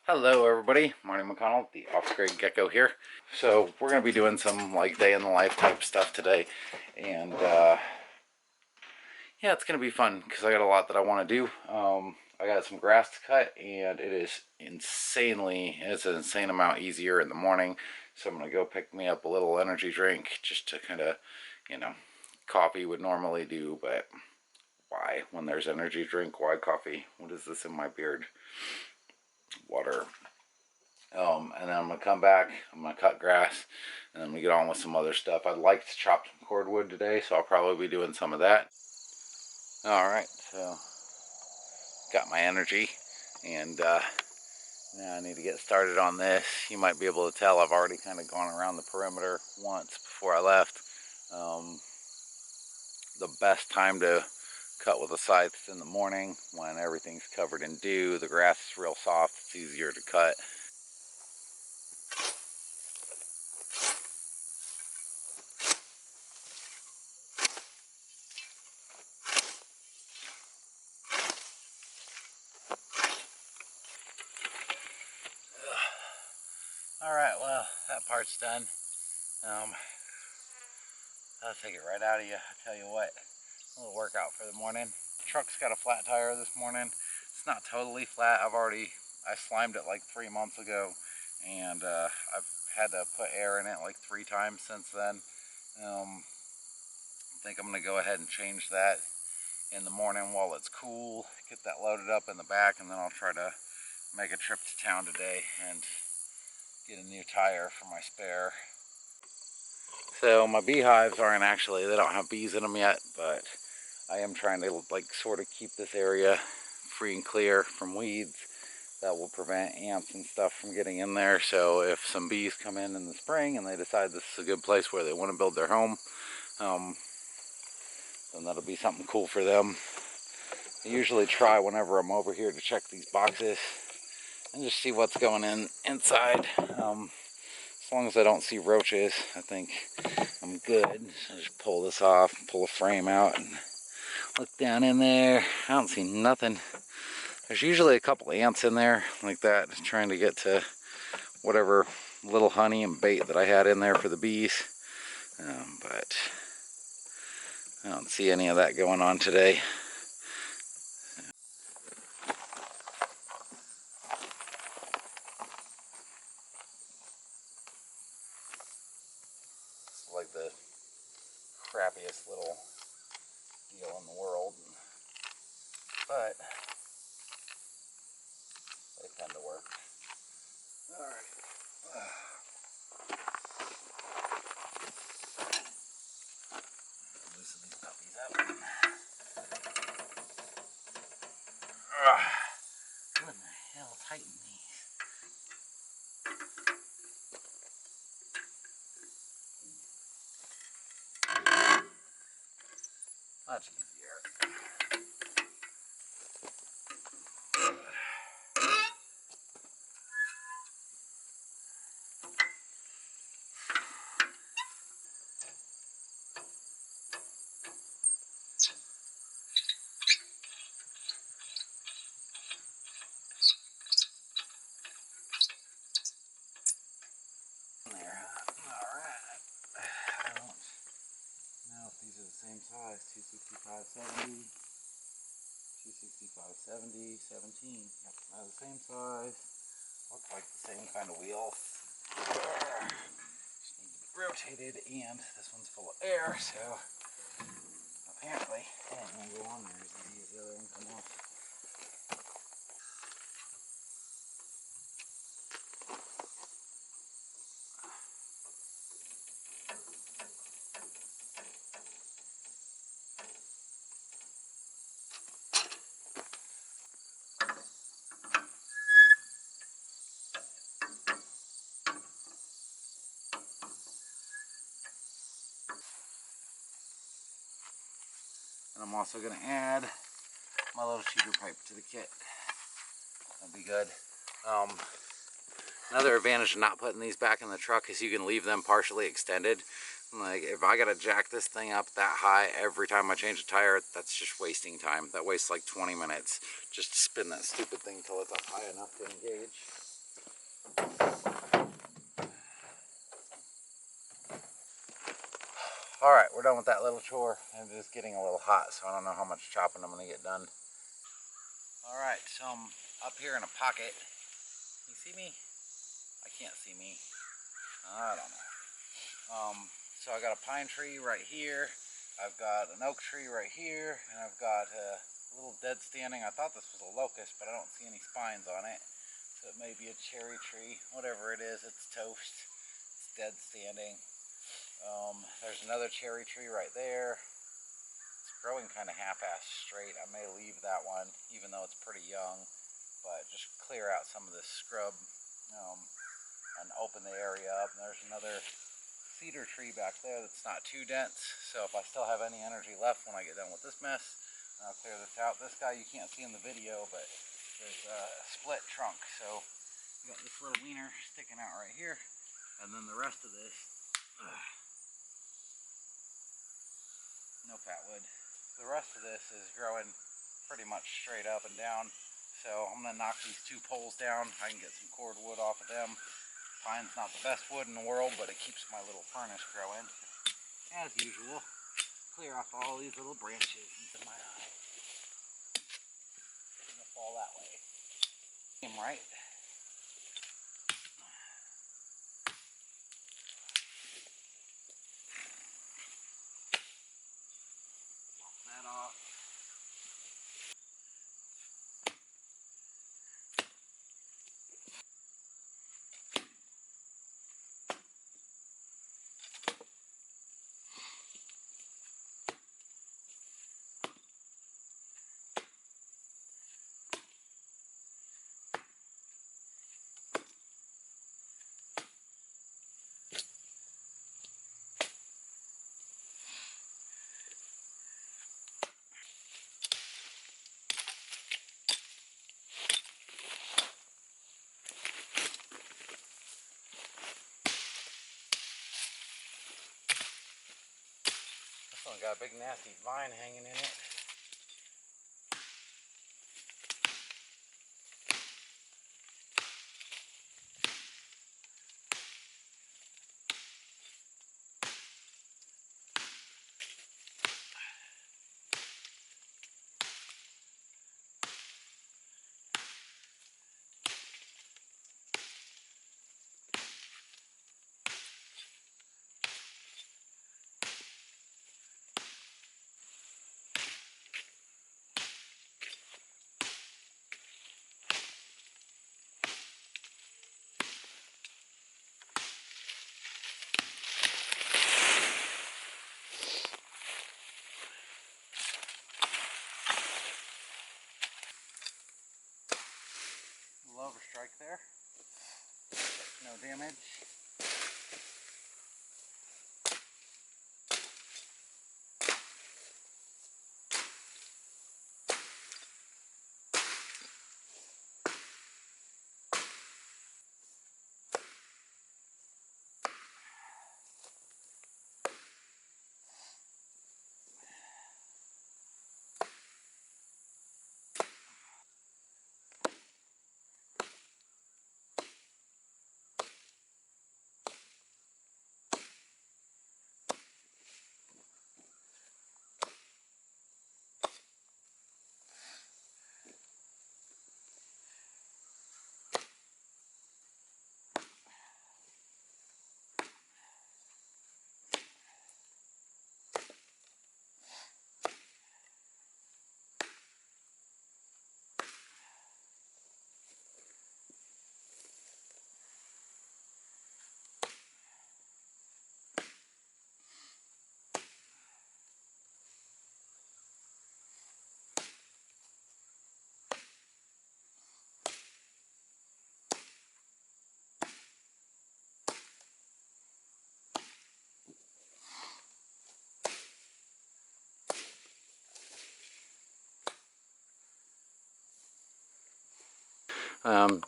Hello everybody, Marty McConnell, the Offgrid Gecko here. So we're going to be doing some like day in the life type stuff today, and yeah, it's going to be fun because I got a lot that I want to do. I got some grass to cut, and it's an insane amount easier in the morning. So I'm going to go pick me up a little energy drink just to kind of, you know, coffee would normally do, but why when there's energy drink? Why coffee? What is this in my beard? Water. And then I'm going to come back, I'm going to cut grass, and then we get on with some other stuff. I'd like to chop some cordwood today, so I'll probably be doing some of that. Alright, so got my energy, and now I need to get started on this. You might be able to tell I've already kind of gone around the perimeter once before I left. The best time to cut with a scythe is in the morning when everything's covered in dew, the grass is real soft, it's easier to cut. Alright, well, that part's done. I'll take it right out of you. I tell you what, a little workout for the morning. The truck's got a flat tire this morning. It's not totally flat. I slimed it like 3 months ago, and I've had to put air in it like 3 times since then. I think I'm going to go ahead and change that in the morning while it's cool, get that loaded up in the back, and then I'll try to make a trip to town today and get a new tire for my spare. So my beehives they don't have bees in them yet, but I am trying to like sort of keep this area free and clear from weeds that will prevent ants and stuff from getting in there. So if some bees come in the spring and they decide this is a good place where they want to build their home, then that'll be something cool for them. I usually try whenever I'm over here to check these boxes and just see what's going inside. As long as I don't see roaches, I think I'm good. So just pull this off, pull a frame out, and look down in there. I don't see nothing. There's usually a couple ants in there like that, trying to get to whatever little honey and bait that I had in there for the bees. But I don't see any of that going on today. It's like the crappiest little deal in the world, but they tend to work. Alright. Loosen these puppies up. What in the hell tightened these? Much easier. There. Alright. I don't know if these are the same size. 265/70, 265/70, 17. Yep, they're the same size. Look like the same kind of wheel. Just need to be rotated, and this one's full of air, so apparently it ain't gonna go on there as easy as the other one come off. And I'm also going to add my little cheater pipe to the kit. That'll be good. Another advantage of not putting these back in the truck is you can leave them partially extended. Like if I gotta jack this thing up that high every time I change a tire, that's just wasting time. That wastes like 20 minutes just to spin that stupid thing till it's up high enough to engage. we're done with that little chore, and it is getting a little hot, so I don't know how much chopping I'm gonna get done. All right, so I'm up here in a pocket. You see me? I can't see me. I don't know. So I got a pine tree right here. I've got an oak tree right here, and I've got a little dead standing. I thought this was a locust, but I don't see any spines on it. So it may be a cherry tree. Whatever it is, it's toast. It's dead standing. There's another cherry tree right there. It's growing kind of half-assed straight. I may leave that one, even though it's pretty young, but just clear out some of this scrub and open the area up. And there's another cedar tree back there that's not too dense, so if I still have any energy left when I get done with this mess, I'll clear this out. This guy you can't see in the video, but there's a split trunk, so you got this little wiener sticking out right here, and then the rest of this, no fat wood. The rest of this is growing pretty much straight up and down, so I'm going to knock these two poles down. I can get some cordwood off of them. Pine's not the best wood in the world, but it keeps my little furnace growing. As usual, clear off all these little branches into my eye. I'm going to fall that way. Right? Pop that off. This one got a big nasty vine hanging in it. Overstrike there. No damage.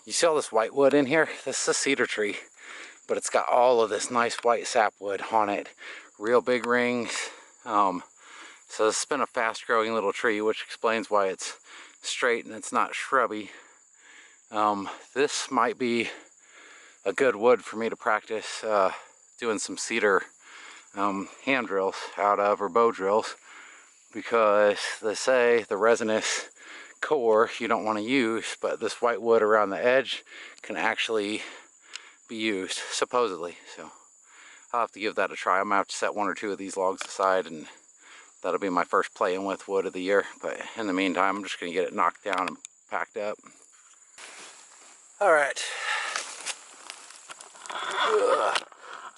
You see all this white wood in here? This is a cedar tree, but it's got all of this nice white sapwood on it. Real big rings. So this has been a fast growing little tree, which explains why it's straight and it's not shrubby. This might be a good wood for me to practice doing some cedar hand drills out of, or bow drills, because they say the resinous core you don't want to use, but this white wood around the edge can actually be used, supposedly. So I'll have to give that a try. I'm gonna have to set 1 or 2 of these logs aside, and that'll be my first playing with wood of the year. But in the meantime, I'm just gonna get it knocked down and packed up. All right,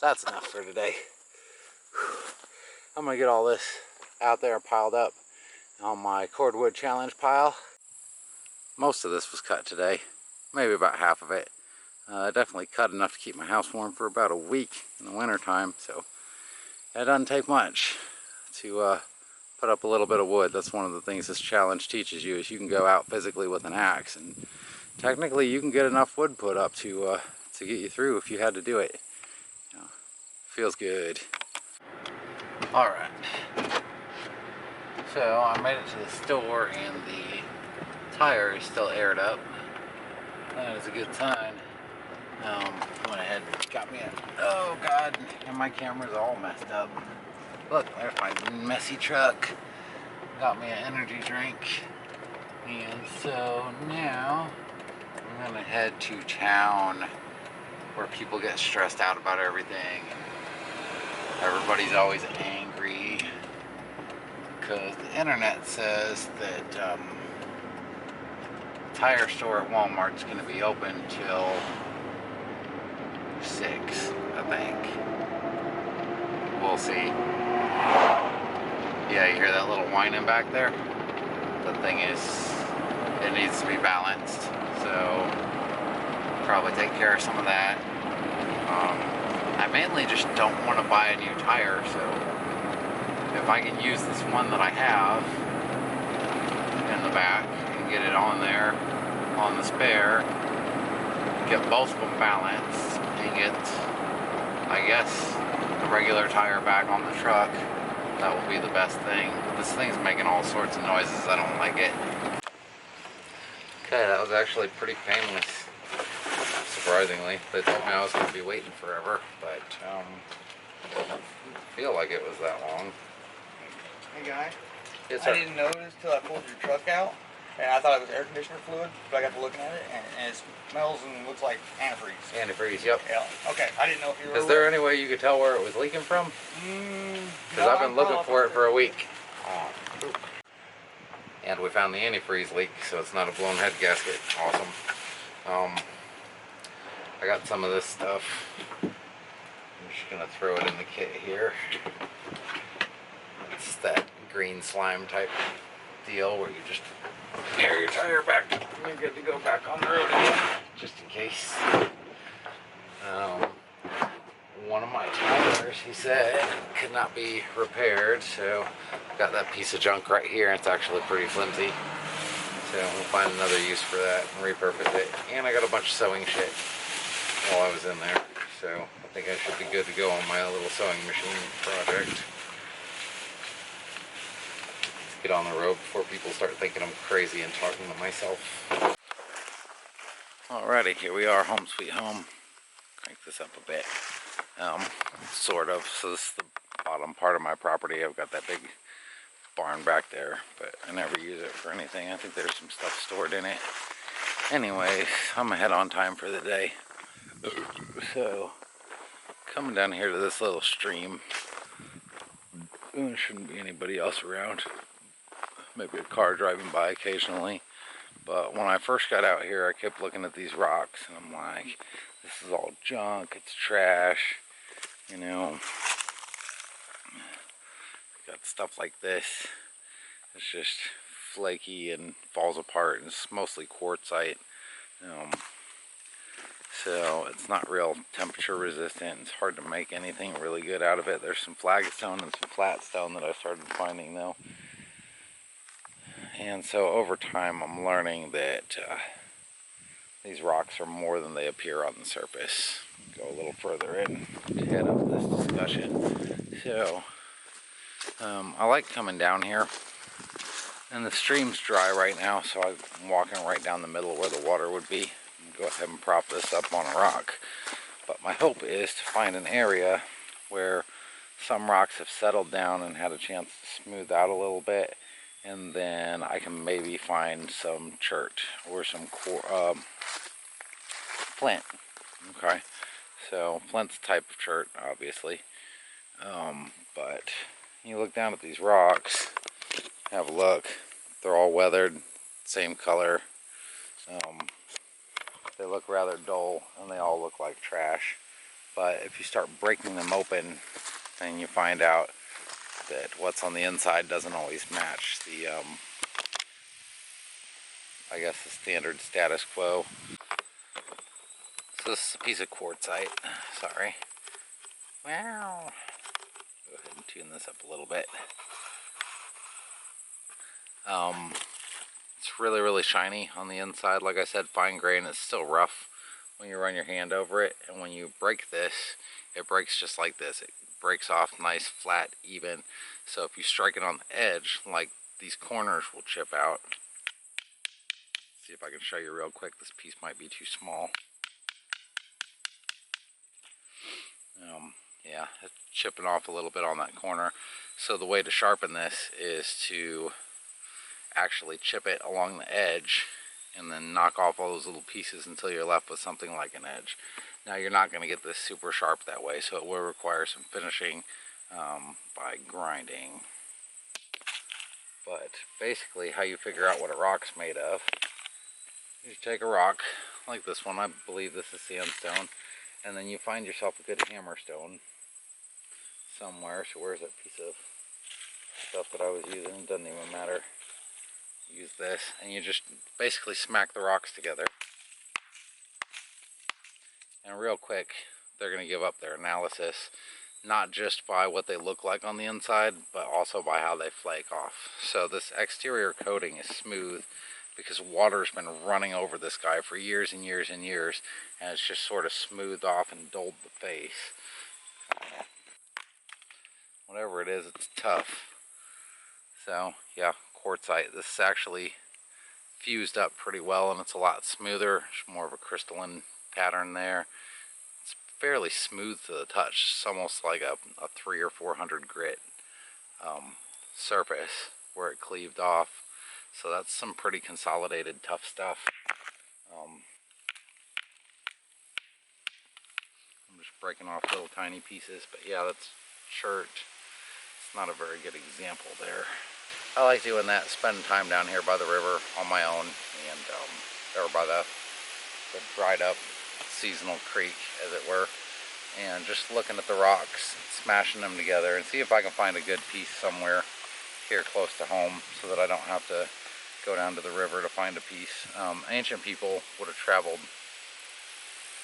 that's enough for today. I'm gonna get all this out there piled up on my cordwood challenge pile. Most of this was cut today, maybe about half of it. Definitely cut enough to keep my house warm for about a week in the winter time, so it doesn't take much to put up a little bit of wood. That's one of the things this challenge teaches you, is you can go out physically with an axe, and technically you can get enough wood put up to get you through if you had to do it. You know, feels good. All right, so I made it to the store and the tire is still aired up. That is a good sign. Went ahead and got me oh god, and my camera's all messed up. Look, there's my messy truck. Got me an energy drink. And so now I'm gonna head to town where people get stressed out about everything. Everybody's always angry because the internet says that tire store at Walmart's gonna be open till 6, I think. We'll see. Yeah, you hear that little whining back there? The thing is, it needs to be balanced, so probably take care of some of that. I mainly just don't want to buy a new tire, so if I can use this one that I have in the back and get it on there, on the spare, get both of them balanced, and get, I guess, the regular tire back on the truck, that will be the best thing. This thing's making all sorts of noises. I don't like it. Okay, that was actually pretty painless, surprisingly. They told me I was going to be waiting forever, but I didn't feel like it was that long. Hey guy, Yes, sir. I didn't notice till I pulled your truck out, and I thought it was air conditioner fluid, but I got to looking at it, and it smells and looks like antifreeze. Antifreeze, yep. Yeah, okay, I didn't know if you were... Is there any way you could tell where it was leaking from? Because I've been looking for it for a week. And we found the antifreeze leak, so it's not a blown head gasket. Awesome. I got some of this stuff. I'm just going to throw it in the kit here. It's that green slime type deal where you just air your tire back and you're good to go back on the road again, just in case. One of my tires, he said, could not be repaired, so I've got that piece of junk right here. It's actually pretty flimsy, so we'll find another use for that and repurpose it. And I got a bunch of sewing shit while I was in there, so I think I should be good to go on my little sewing machine project. Let's get on the road before people start thinking I'm crazy and talking to myself. Alrighty, here we are, home sweet home. Crank this up a bit. Sort of. So this is the bottom part of my property. I've got that big barn back there, but I never use it for anything. I think there's some stuff stored in it. Anyways, I'm ahead on time for the day. So, coming down here to this little stream. There shouldn't be anybody else around. Maybe a car driving by occasionally. But when I first got out here, I kept looking at these rocks, and I'm like, this is all junk, it's trash, you know. Got stuff like this. It's just flaky and falls apart, and it's mostly quartzite. So it's not real temperature resistant. It's hard to make anything really good out of it. There's some flagstone and some flat stone that I started finding though. And so over time I'm learning that these rocks are more than they appear on the surface. Go a little further in to head up this discussion. So I like coming down here, and the stream's dry right now, so I'm walking right down the middle where the water would be. Go ahead and prop this up on a rock. But my hope is to find an area where some rocks have settled down and had a chance to smooth out a little bit, and then I can maybe find some chert or some flint. Okay, so flint's a type of chert, obviously, but you look down at these rocks, have a look, they're all weathered, same color. They look rather dull and they all look like trash, but if you start breaking them open, then you find out that what's on the inside doesn't always match the I guess the standard status quo. So this is a piece of quartzite. Sorry. Wow. Go ahead and tune this up a little bit. It's really, really shiny on the inside. Like I said, fine grain. It's still rough when you run your hand over it. And when you break this, it breaks just like this. It breaks off nice, flat, even. So if you strike it on the edge, like these corners will chip out. See if I can show you real quick. This piece might be too small. Yeah, it's chipping off a little bit on that corner. So the way to sharpen this is to actually chip it along the edge and then knock off all those little pieces until you're left with something like an edge. Now you're not going to get this super sharp that way, so it will require some finishing by grinding. But basically how you figure out what a rock's made of is you take a rock like this one, I believe this is sandstone, and then you find yourself a good hammerstone somewhere. So where's that piece of stuff that I was using? It doesn't even matter. Use this, and you just basically smack the rocks together. And real quick, they're going to give up their analysis, not just by what they look like on the inside, but also by how they flake off. So this exterior coating is smooth because water's been running over this guy for years and years and years, and it's just sort of smoothed off and dulled the face. Whatever it is, it's tough. So yeah, quartzite. This is actually fused up pretty well, and it's a lot smoother. It's more of a crystalline pattern there. It's fairly smooth to the touch. It's almost like a 300 or 400 grit surface where it cleaved off. So that's some pretty consolidated, tough stuff. I'm just breaking off little tiny pieces, but yeah, that's chert. It's not a very good example there. I like doing that, spending time down here by the river on my own, and or by the dried up seasonal creek, as it were, and just looking at the rocks, smashing them together, and see if I can find a good piece somewhere here close to home so that I don't have to go down to the river to find a piece. Ancient people would have traveled,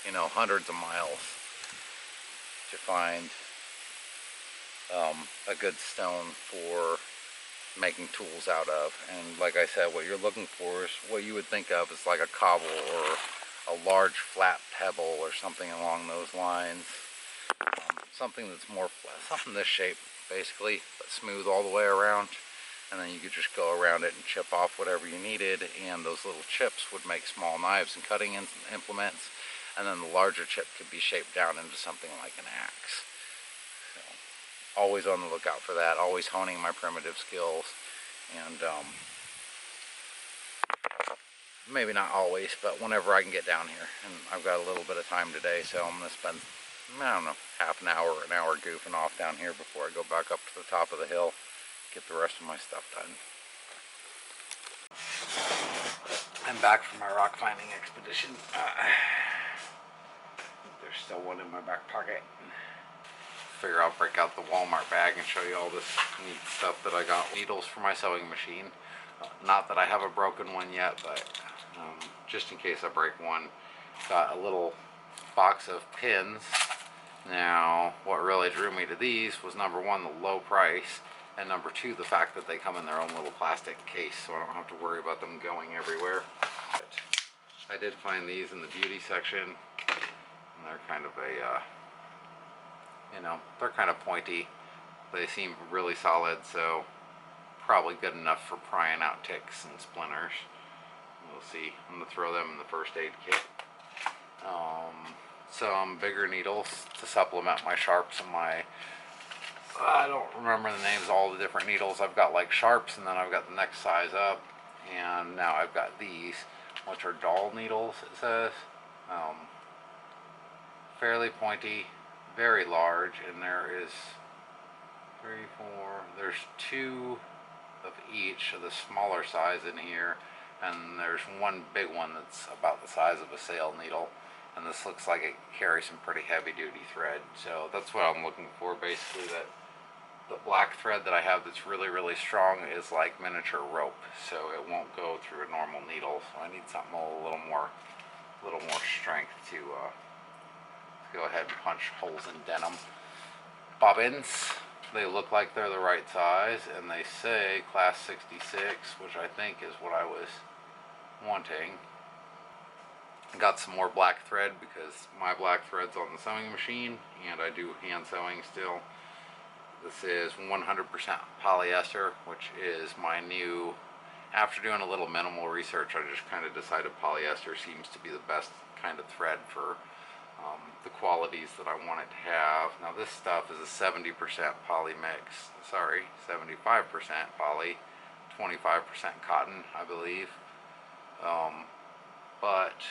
you know, hundreds of miles to find a good stone for making tools out of. And like I said, what you're looking for is what you would think of as like a cobble or a large flat pebble or something along those lines. Something that's more flat, something this shape basically, but smooth all the way around. And then you could just go around it and chip off whatever you needed, and those little chips would make small knives and cutting implements, and then the larger chip could be shaped down into something like an axe. So, always on the lookout for that, always honing my primitive skills, and maybe not always, but whenever I can get down here. And I've got a little bit of time today, so I'm going to spend, I don't know, half an hour or an hour goofing off down here before I go back up to the top of the hill, get the rest of my stuff done. I'm back from my rock finding expedition. There's still one in my back pocket. Figure I'll break out the Walmart bag and show you all this neat stuff that I got. Needles for my sewing machine. Not that I have a broken one yet, but just in case I break one. Got a little box of pins. Now, what really drew me to these was number one, the low price, and number two, the fact that they come in their own little plastic case, so I don't have to worry about them going everywhere. But I did find these in the beauty section, and they're kind of a, you know, they're kind of pointy. They seem really solid, so probably good enough for prying out ticks and splinters. We'll see. I'm going to throw them in the first aid kit. Some bigger needles to supplement my sharps and my I don't remember the names of all the different needles. I've got like sharps, and then I've got the next size up, and now I've got these, which are dull needles, it says. Fairly pointy, very large, and there is there's two of each of the smaller size in here, and there's one big one that's about the size of a sail needle, and this looks like it carries some pretty heavy duty thread. So that's what I'm looking for, basically. That the black thread that I have that's really strong is like miniature rope, so it won't go through a normal needle. So I need something a little more strength to go ahead and punch holes in denim. Bobbins, they look like they're the right size, and they say class 66, which I think is what I was wanting. Got some more black thread because my black thread's on the sewing machine, and I do hand sewing still. This is 100% polyester, which is my new, after doing a little minimal research, I just kind of decided polyester seems to be the best kind of thread for the qualities that I want it to have. Now this stuff is a 70% poly mix, 75% poly, 25% cotton, I believe. But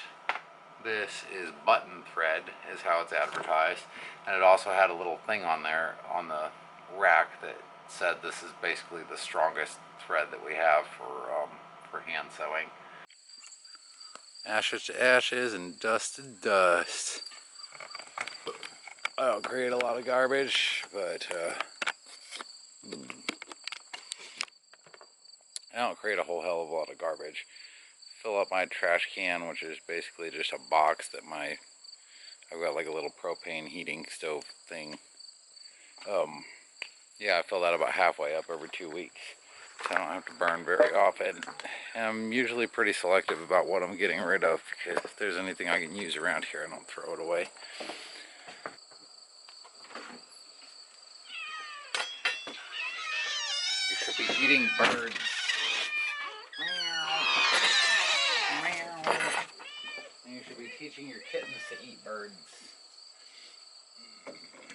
this is button thread, is how it's advertised, and it also had a little thing on there on the rack that said this is basically the strongest thread that we have for hand sewing. Ashes to ashes and dust to dust. I don't create a lot of garbage, but I don't create a whole hell of a lot of garbage. Fill up my trash can, which is basically just a box that I've got like a little propane heating stove thing. Yeah, I fill that about halfway up every 2 weeks, so I don't have to burn very often. And I'm usually pretty selective about what I'm getting rid of, because if there's anything I can use around here, I don't throw it away. You should be eating birds. And you should be teaching your kittens to eat birds.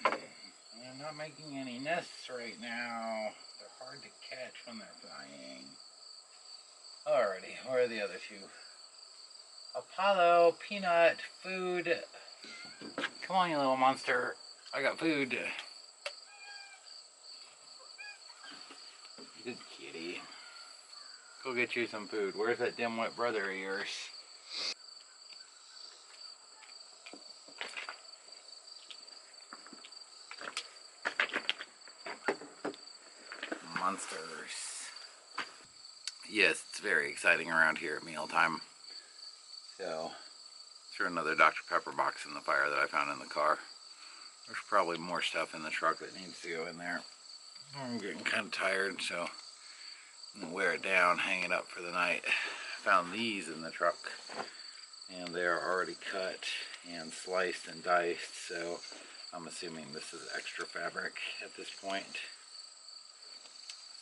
I'm not making any nests right now. They're hard to catch when they're flying. Alrighty, where are the other two? Apollo, Peanut, food. Come on, you little monster. I got food. Good kitty. Go get you some food. Where's that dim-wit brother of yours? Monsters. Yes, it's very exciting around here at mealtime. So, threw another Dr. Pepper box in the fire that I found in the car. There's probably more stuff in the truck that needs to go in there. I'm getting kind of tired, so I'm going to wear it down, hang it up for the night. Found these in the truck, and they are already cut and sliced and diced, so I'm assuming this is extra fabric at this point.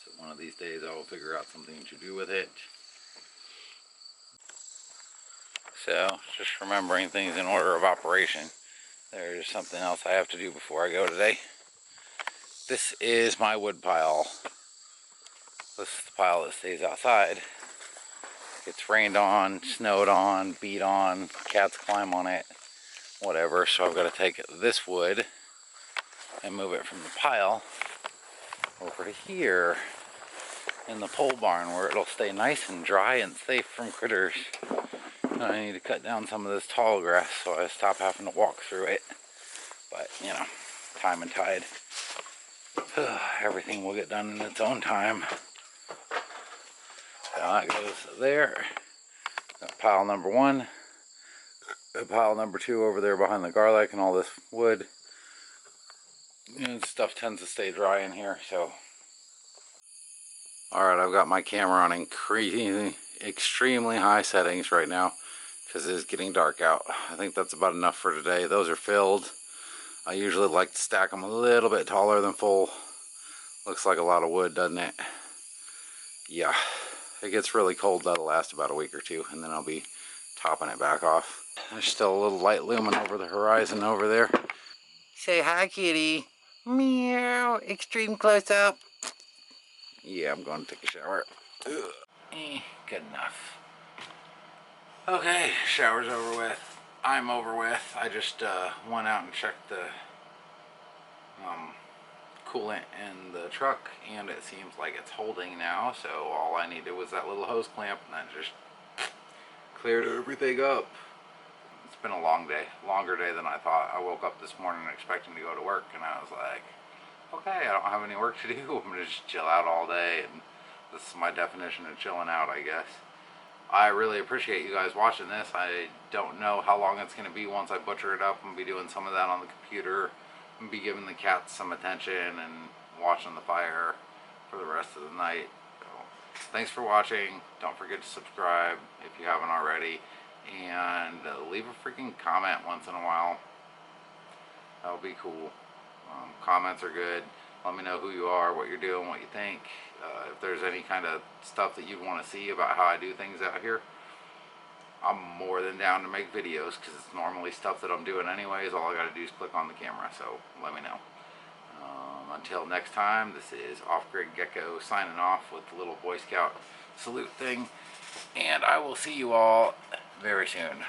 So one of these days I will figure out something to do with it. So, just remembering things in order of operation. There's something else I have to do before I go today. This is my wood pile. This is the pile that stays outside. It's rained on, snowed on, beat on, cats climb on it, whatever. So I've got to take this wood and move it from the pile over to here in the pole barn, where it'll stay nice and dry and safe from critters. And I need to cut down some of this tall grass so I stop having to walk through it. But, you know, time and tide. Everything will get done in its own time. So that goes there. Got pile number one. Pile number two over there behind the garlic and all this wood. And stuff tends to stay dry in here, so. Alright, I've got my camera on extremely high settings right now because it is getting dark out. I think that's about enough for today. Those are filled. I usually like to stack them a little bit taller than full. Looks like a lot of wood, doesn't it? Yeah. It gets really cold, that'll last about a week or two, and then I'll be topping it back off. There's still a little light looming over the horizon over there. Say hi, kitty. Meow. Extreme close up. Yeah, I'm going to take a shower. Ugh. Good enough. Okay, shower's over with. I'm over with. I just went out and checked the coolant in the truck, and it seems like it's holding now. So all I needed was that little hose clamp, and that just cleared everything up. It's been a long day, longer day than I thought. I woke up this morning expecting to go to work, and I was like, okay, I don't have any work to do. I'm gonna just chill out all day, and this is my definition of chilling out, I guess. I really appreciate you guys watching this. I don't know how long it's going to be once I butcher it up. I'm going to be doing some of that on the computer. I'm going to be giving the cats some attention and watching the fire for the rest of the night. So, thanks for watching. Don't forget to subscribe if you haven't already. And leave a freaking comment once in a while. That would be cool. Comments are good. Let me know who you are, what you're doing, what you think. If there's any kind of stuff that you want to see about how I do things out here, I'm more than down to make videos, because it's normally stuff that I'm doing anyways. All I got to do is click on the camera, so let me know. Until next time, this is Offgrid Gecko signing off with the little Boy Scout salute thing, and I will see you all very soon.